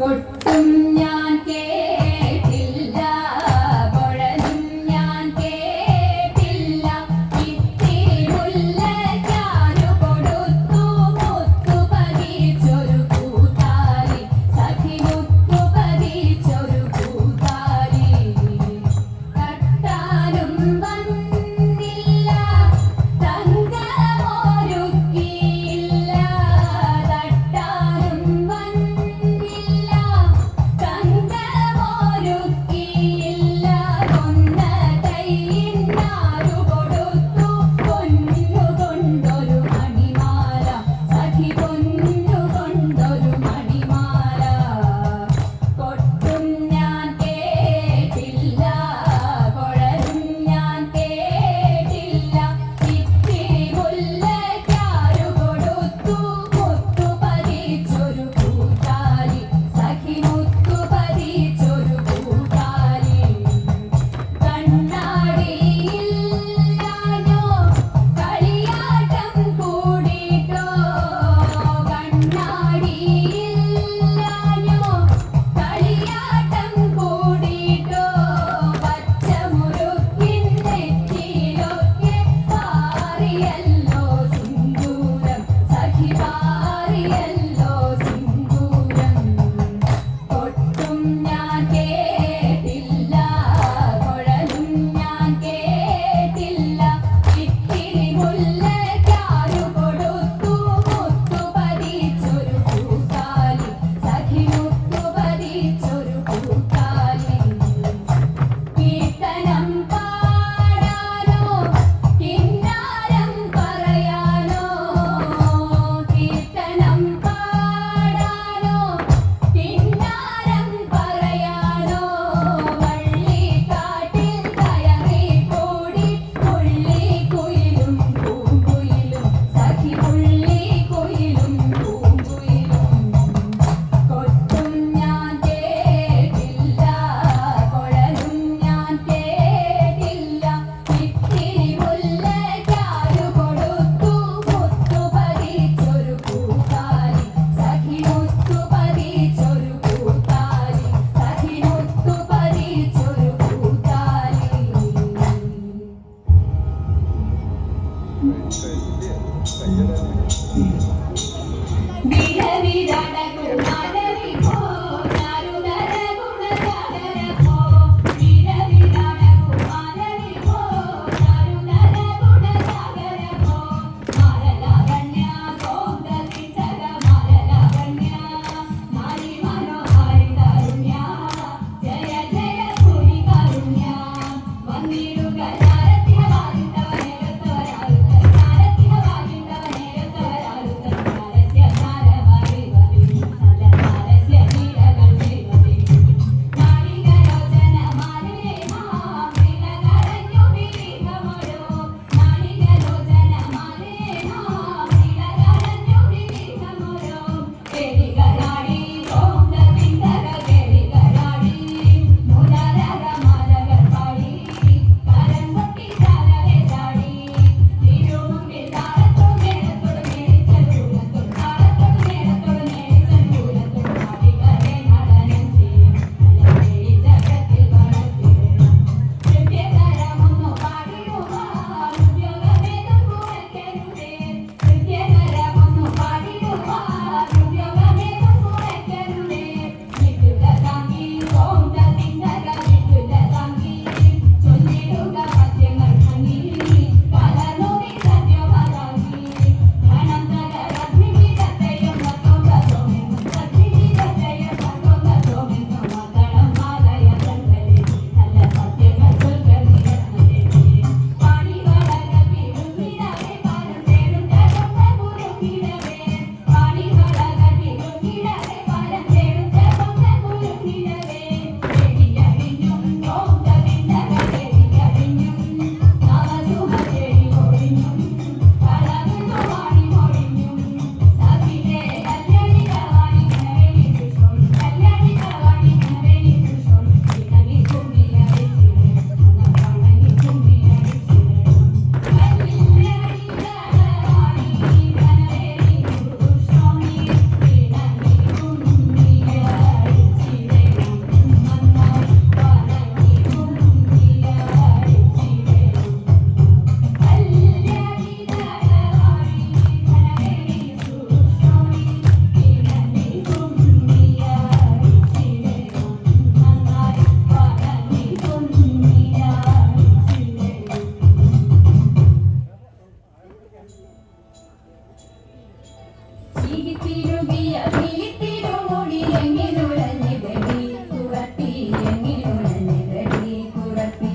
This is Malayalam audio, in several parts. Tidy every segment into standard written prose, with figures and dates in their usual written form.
കൊട്ടും ഞാൻ കേട്ടില്ല കൊഴലും ഞാൻ കേട്ടില്ല ഇത്തിരി മുല്ലയ്ക്കാനു കൊടുത്തു മുത്തു പതിച്ചൊരു പൂത്താലി സഖി മുത്തു പതിച്ചൊരു പൂത്താലി തട്ടാനും വന്നില്ല തങ്കമൊരുക്കിയില്ല തട്ടാനും വന്നില്ല തിരുകിയ വിളിത്തിരുമുടി എങ്ങിനുഴഞ്ഞിതടി കുറത്തി എങ്ങിനുഴഞ്ഞിതടി കുറത്തി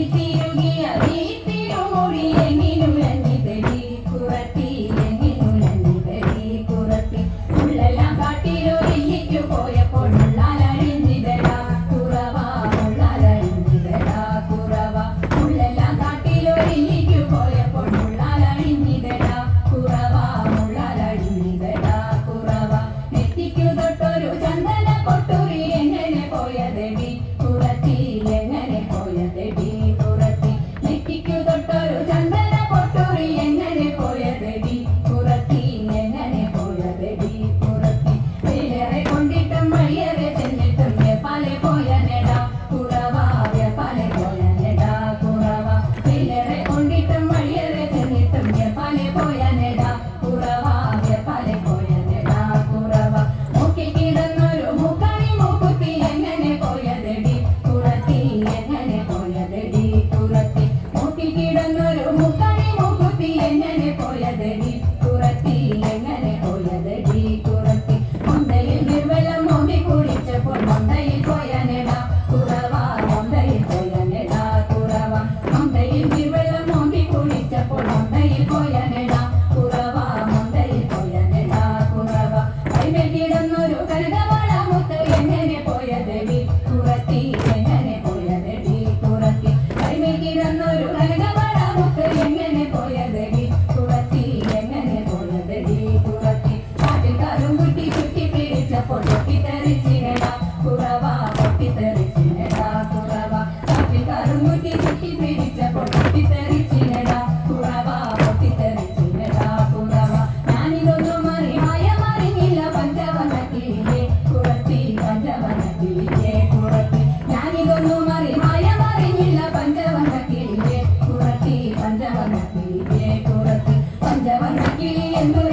തിരുകിയ വിളിത്തിരുമുടി എങ്ങിനുഴഞ്ഞിതടി കുറത്തി എങ്ങിനുഴഞ്ഞിതടി കുറത്തി ഉള്ളെല്ലാം കാട്ടിലൊരിഞ്ഞിട്ടു പോയപ്പോൾ ഉള്ളാലഴിഞ്ഞിതടാ കുറവ ഉള്ളാലഴിഞ്ഞിതടാ കുറവ ഉള്ളെല്ലാം കാട്ടിലൊരിഞ്ഞിട്ടു പോയപ്പോൾ ഉള്ളാലഴിഞ്ഞിതടാ കുറവ ഉള്ളാലഴിഞ്ഞിതടാ കുറവ നെറ്റിക്കു തൊട്ടൊരു ചന്ദന കൊട്ടുറി എങ്ങനെ പോയതെടി കുറത്തി എങ്ങനെ പോയതെടി കുറത്തി നെറ്റിക്കു തൊട്ടൊരു ചന്ദന കൊട്ടുറി എങ്ങനെ പോയതെടി കുറത്തി എങ്ങനെ പോയതെടി കുറത്തി വേലേറെ കൊണ്ടിട്ടും വഴിയേറെ ചെന്നിട്ടും വെപ്പാലെ പോയനെടാ കുറവ വെപ്പാലെ പോയനെടാ കുറവ വേലേറെ കൊണ്ടിട്ടും വഴിയേറെ ചെന്നിട്ടും വെപ്പാലെ പോയനെടാ കുറവ വെപ്പാലെ പോയനെടാ കുറവ മൂക്കി കിടന്നൊരു മൂക്കണി മൂക്കുത്തി എങ്ങനെ പോയതെടി കുറത്തി എങ്ങനെ പോയതെടി കുറത്തി മൂക്കി കിടന്നൊരു മൂക്കണി മൂക്കുത്തി എങ്ങനെ പോയതെടി കുറത്തി എങ്ങനെ പോയതെടി കുറത്തി മൊന്തയിൽ നിർവെള്ളം മോന്തി കുടിച്ചപ്പോൾ മൊന്തയിൽ പോയനെടാ കുറവ മൊന്തയിൽ പോയനെടാ കുറവ മൊന്തയിൽ നിർവെള്ളം മോന്തി കുടിച്ചപ്പോൾ മൊന്തയിൽ പോയനെടാ കുറവ മൊന്തയിൽ പോയനെടാ കുറവ കൈമേൽ കിടന്നൊരു കനകവള മുത്ത് എങ്ങനെ പോയതെടി കുറത്തി എങ്ങനെ പോയതെടി കുറത്തി കൈമേൽ കിടന്നൊരു കനകവള മുത്ത് എങ്ങനെ പോയതെടി കുറത്തി എങ്ങനെ പോയതെടി കുറത്തി കാട്ടിൽക്കാരും കുട്ടി ചുറ്റി പിടിച്ചപ്പോൾ പൊട്ടിത്തെറിച്ചിനെടാ കുറവ പൊട്ടിത്തെറിച്ചിനെടാ കുറവ കാട്ടിൽക്കാരും കുട്ടി ചുറ്റി പിടിച്ചപ്പോൾ പൊട്ടിത്തെറിച്ചിനെടാ കുറവ പൊട്ടിത്തെറിച്ചിനെടാ കുറവ ഞാനിതൊന്നും മറിഞ്ഞില്ല പഞ്ചവർണ്ണക്കിളിയെ കുറത്തി പഞ്ചവർണ്ണക്കിളിയെ കുറത്തി ഞാനിതൊന്നും മറിഞ്ഞില്ല പഞ്ചവർണ്ണക്കിളിയെ കുറത്തി പഞ്ചവർണ്ണക്കിളിയെ കുറത്തി പഞ്ചവർണ്ണക്കിളി എന്തു